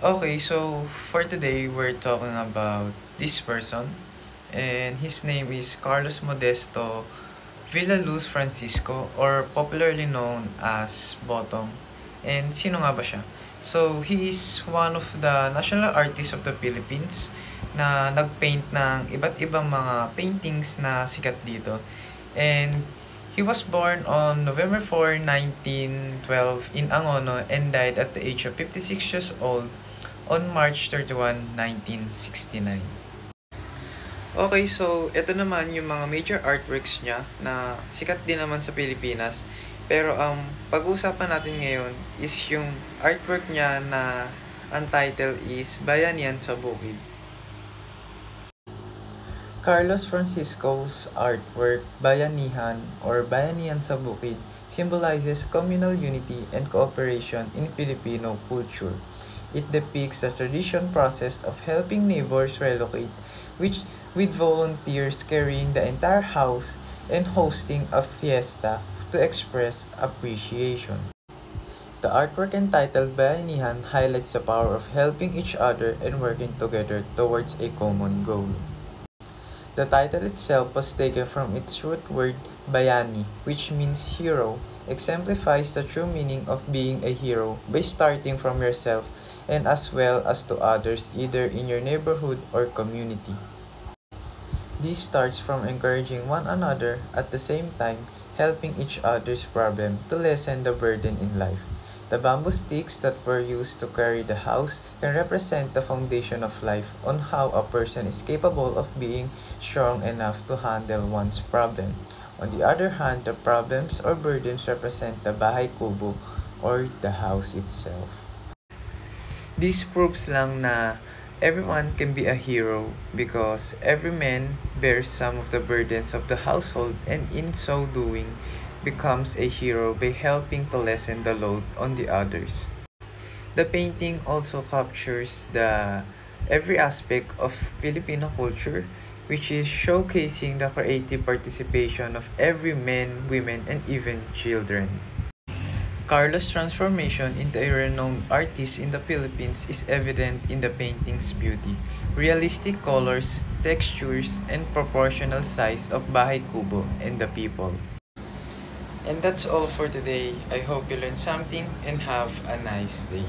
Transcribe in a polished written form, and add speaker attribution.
Speaker 1: Okay, so for today, we're talking about this person, and his name is Carlos Modesto Villaluz Francisco, or popularly known as Botong. And sino nga ba siya? So, he is one of the national artists of the Philippines na nagpaint ng iba't ibang mga paintings na sikat dito. And he was born on November 4, 1912 in Angono and died at the age of 56 years old on March 31, 1969. Okay, so ito naman yung mga major artworks niya na sikat din naman sa Pilipinas. Pero pag-uusapan natin ngayon is yung artwork niya na ang title is Bayanihan sa Bukid. Carlos Francisco's artwork Bayanihan or Bayanihan sa Bukid symbolizes communal unity and cooperation in Filipino culture. It depicts the tradition process of helping neighbors relocate, which with volunteers carrying the entire house and hosting a fiesta to express appreciation. The artwork entitled Bayanihan highlights the power of helping each other and working together towards a common goal. The title itself was taken from its root word bayani, which means hero, exemplifies the true meaning of being a hero by starting from yourself and as well as to others either in your neighborhood or community. This starts from encouraging one another at the same time helping each other's problem to lessen the burden in life. The bamboo sticks that were used to carry the house can represent the foundation of life on how a person is capable of being strong enough to handle one's problem. On the other hand, the problems or burdens represent the bahay kubo or the house itself. This proves lang na everyone can be a hero because every man bears some of the burdens of the household and in so doing becomes a hero by helping to lessen the load on the others. The painting also captures the every aspect of Filipino culture, which is showcasing the creative participation of every man, women, and even children. Carlos' transformation into a renowned artist in the Philippines is evident in the painting's beauty, realistic colors, textures, and proportional size of Bahay Kubo and the people. And that's all for today. I hope you learned something and have a nice day.